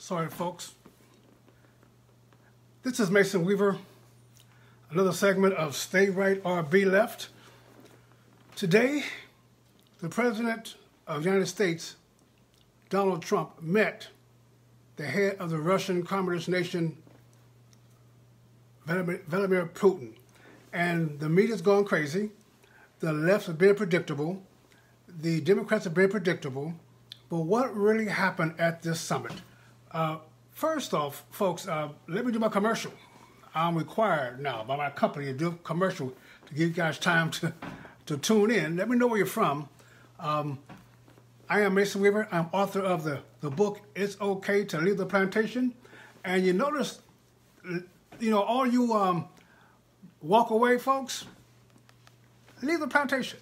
Sorry, folks. This is Mason Weaver, another segment of Stay Right or Be Left. Today, the President of the United States, Donald Trump, met the head of the Russian communist nation, Vladimir Putin. And the media's gone crazy. The left has been predictable. The Democrats have been predictable. But what really happened at this summit? First off, folks, let me do my commercial. I'm required now by my company to do a commercial to give you guys time to tune in. Let me know where you're from. I am Mason Weaver. I'm author of the book, It's Okay to Leave the Plantation. And you notice, all you walk away folks, leave the plantation.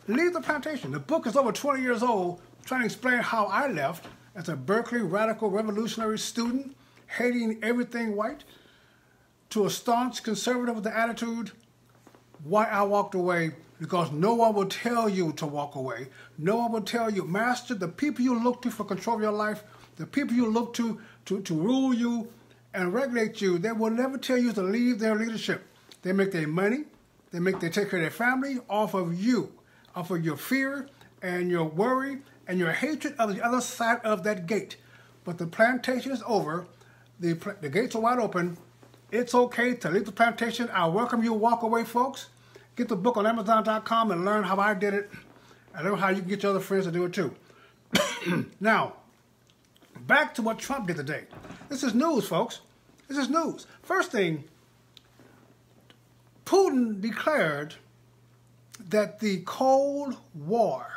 Leave the plantation. The book is over 20 years old, trying to explain how I left as a Berkeley radical revolutionary student, hating everything white, to a staunch conservative with the attitude, why I walked away, because no one will tell you to walk away. No one will tell you, master, the people you look to for control of your life, the people you look to rule you and regulate you, they will never tell you to leave their leadership. They make their money, they take care of their family off of you, off of your fear and your worry and your hatred of the other side of that gate. But the plantation is over. The gates are wide open. It's okay to leave the plantation. I welcome you. Walk away, folks. Get the book on Amazon.com and learn how I did it. I learn how you can get your other friends to do it too. Now, back to what Trump did today. This is news, folks. This is news. First thing, Putin declared that the Cold War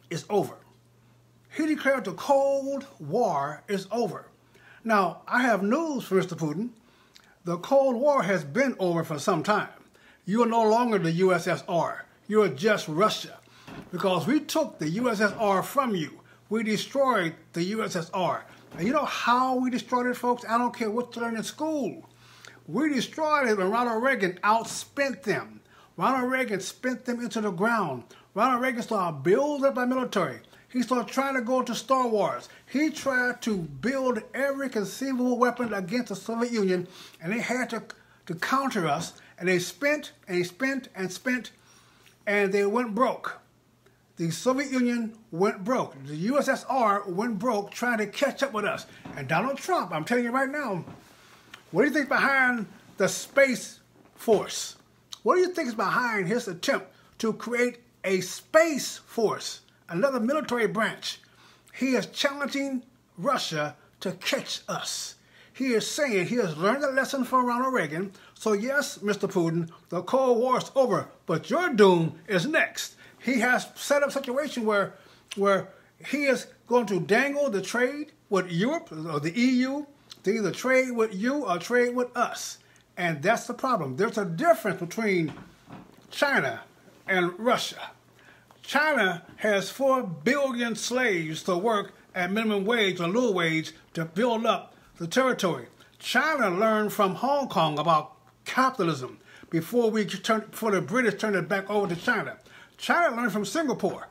is over. He declared the Cold War is over. Now, I have news for Mr. Putin. The Cold War has been over for some time. You are no longer the USSR. You are just Russia. Because we took the USSR from you. We destroyed the USSR. And you know how we destroyed it, folks? I don't care what you learn in school. We destroyed it when Ronald Reagan outspent them. Ronald Reagan spent them into the ground. Ronald Reagan started building up our military. He started trying to go to Star Wars. He tried to build every conceivable weapon against the Soviet Union, and they had to counter us. And they spent and spent and spent, and they went broke. The Soviet Union went broke. The USSR went broke trying to catch up with us. And Donald Trump, I'm telling you right now, what do you think behind the Space Force? What do you think is behind his attempt to create a Space Force, another military branch? He is challenging Russia to catch us. He is saying he has learned a lesson from Ronald Reagan. So yes, Mr. Putin, the Cold War is over, but your doom is next. He has set up a situation where he is going to dangle the trade with Europe or the EU to either trade with you or trade with us. And that's the problem. There's a difference between China and Russia. China has 4 billion slaves to work at minimum wage or little wage to build up the territory. China learned from Hong Kong about capitalism before the British turned it back over to China. China learned from Singapore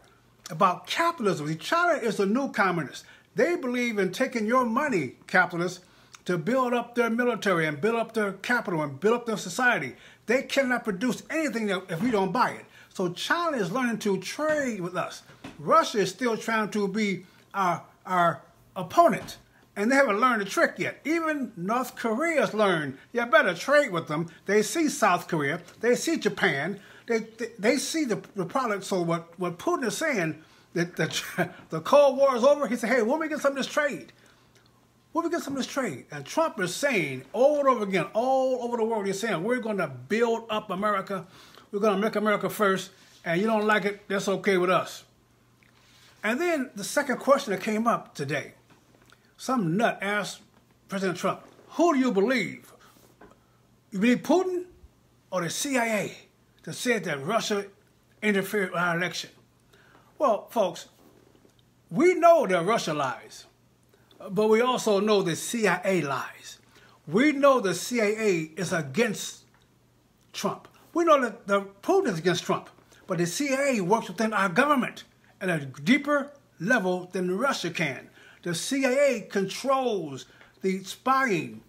about capitalism. China is the new communist. They believe in taking your money, capitalists, to build up their military and build up their capital and build up their society. They cannot produce anything if we don't buy it. So China is learning to trade with us. Russia is still trying to be our opponent. And they haven't learned the trick yet. Even North Korea's learned, you better trade with them. They see South Korea. They see Japan. They see the product. So what Putin is saying, that the Cold War is over, he said, hey, when we get some of this trade? When we get some of this trade? And Trump is saying over and over again, all over the world, he's saying, we're going to build up America. We're going to make America first. And you don't like it, that's okay with us. And then the second question that came up today, some nut asked President Trump, who do you believe? You believe Putin or the CIA that said that Russia interfered with our election? Well, folks, we know that Russia lies, but we also know the CIA lies. We know the CIA is against Trump. We know that Putin is against Trump, but the CIA works within our government at a deeper level than Russia can. The CIA controls the spying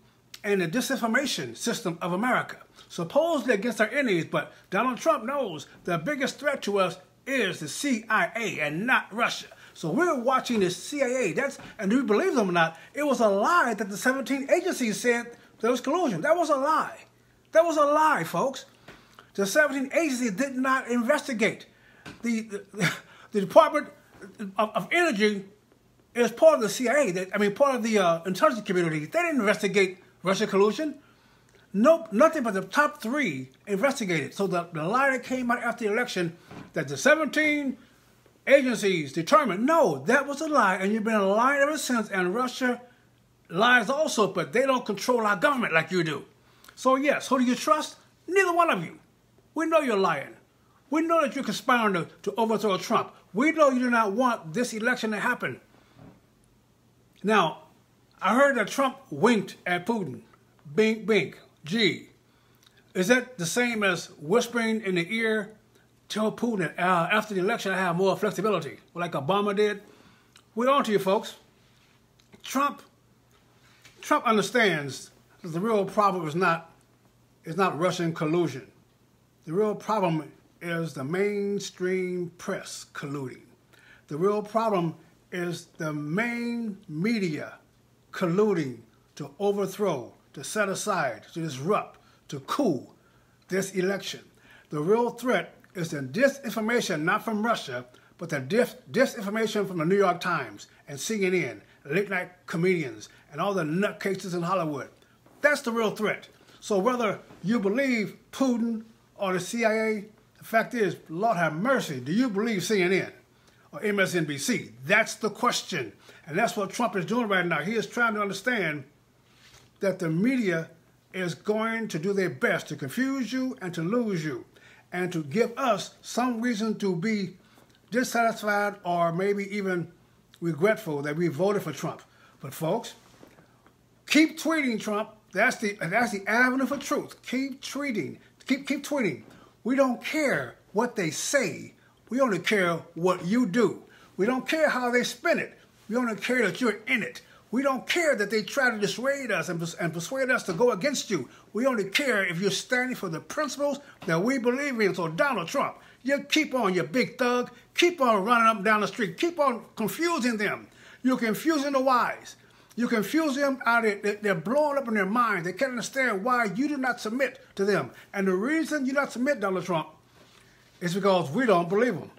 and the disinformation system of America, supposedly against our enemies, but Donald Trump knows the biggest threat to us is the CIA and not Russia. So we're watching the CIA. And do you believe them or not, it was a lie that the 17 agencies said there was collusion. That was a lie. That was a lie, folks. The 17 agencies did not investigate. The Department of Energy is part of the CIA. Part of the intelligence community. They didn't investigate Russia collusion. Nope, nothing but the top 3 investigated. So the lie that came out after the election that the 17 agencies determined, no, that was a lie, and you've been lying ever since, and Russia lies also, but they don't control our government like you do. So yes, who do you trust? Neither one of you. We know you're lying. We know that you're conspiring to overthrow Trump. We know you do not want this election to happen. Now, I heard that Trump winked at Putin. Bink, bink. Gee. Is that the same as whispering in the ear, tell Putin after the election I have more flexibility, like Obama did? We're on to you, folks. Trump understands that the real problem is not Russian collusion. The real problem is the mainstream press colluding. The real problem is the main media colluding to overthrow, to set aside, to disrupt, to coup this election. The real threat is the disinformation, not from Russia, but the disinformation from the New York Times and CNN, late-night comedians, and all the nutcases in Hollywood. That's the real threat. So whether you believe Putin or the CIA, the fact is, Lord have mercy, do you believe CNN or MSNBC? That's the question. And that's what Trump is doing right now. He is trying to understand that the media is going to do their best to confuse you and to lose you and to give us some reason to be dissatisfied or maybe even regretful that we voted for Trump. But folks, keep tweeting Trump. That's the avenue for truth. Keep tweeting. Keep tweeting. We don't care what they say. We only care what you do. We don't care how they spin it. We only care that you're in it. We don't care that they try to dissuade us and persuade us to go against you. We only care if you're standing for the principles that we believe in. So Donald Trump, you keep on, you big thug. Keep on running up and down the street. Keep on confusing them. You're confusing the wise. You confuse them out of it. They're blowing up in their mind. They can't understand why you do not submit to them. And the reason you not submit, Donald Trump, is because we don't believe them.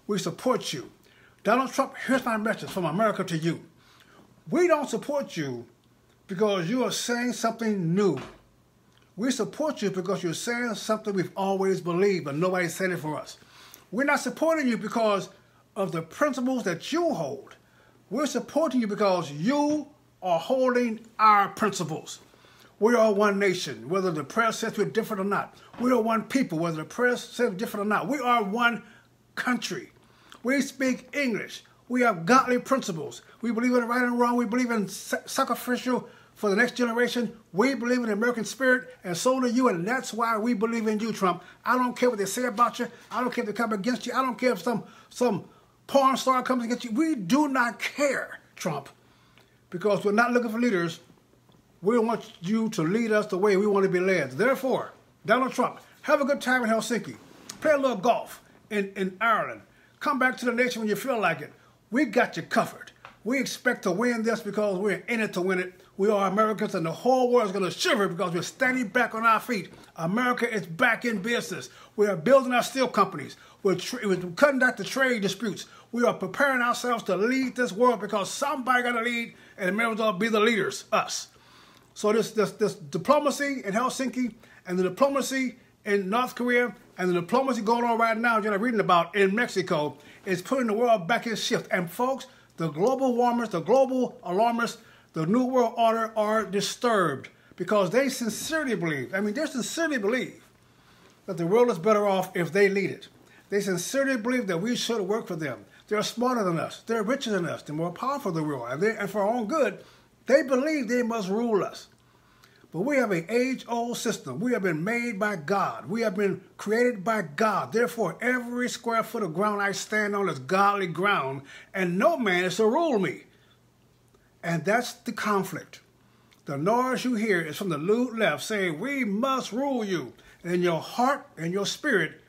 We support you. Donald Trump, here's my message from America to you. We don't support you because you are saying something new. We support you because you're saying something we've always believed, but nobody's saying it for us. We're not supporting you because of the principles that you hold. We're supporting you because you are holding our principles. We are one nation, whether the press says we're different or not. We are one people, whether the press says we're different or not. We are one country. We speak English. We have godly principles. We believe in right and wrong. We believe in sacrificial for the next generation. We believe in the American spirit, and so do you, and that's why we believe in you, Trump. I don't care what they say about you. I don't care if they come against you. I don't care if some porn star comes against you. We do not care, Trump, because we're not looking for leaders. We want you to lead us the way we want to be led. Therefore, Donald Trump, have a good time in Helsinki. Play a little golf in Ireland. Come back to the nation when you feel like it. We got you covered. We expect to win this because we're in it to win it. We are Americans, and the whole world is going to shiver because we're standing back on our feet. America is back in business. We are building our steel companies. We're cutting out the trade disputes. We are preparing ourselves to lead this world because somebody got to lead, and Americans will be the leaders, us. So this diplomacy in Helsinki and the diplomacy in North Korea and the diplomacy going on right now that I'm reading about in Mexico is putting the world back in shift. And folks, the global warmers, the global alarmists, the New World Order are disturbed because they sincerely believe, they sincerely believe that the world is better off if they lead it. They sincerely believe that we should work for them. They're smarter than us. They're richer than us. They're more powerful than we are. And for our own good, they believe they must rule us. But we have an age-old system. We have been made by God. We have been created by God. Therefore, every square foot of ground I stand on is godly ground, and no man is to rule me. And that's the conflict. The noise you hear is from the lewd left saying, we must rule you. And your heart and your spirit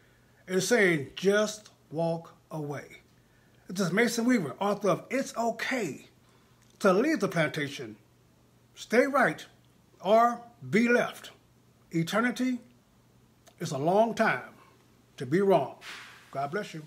is saying, just walk away. This is Mason Weaver, author of It's Okay to Leave the Plantation, Stay Right, or Be Left. Eternity is a long time to be wrong. God bless you.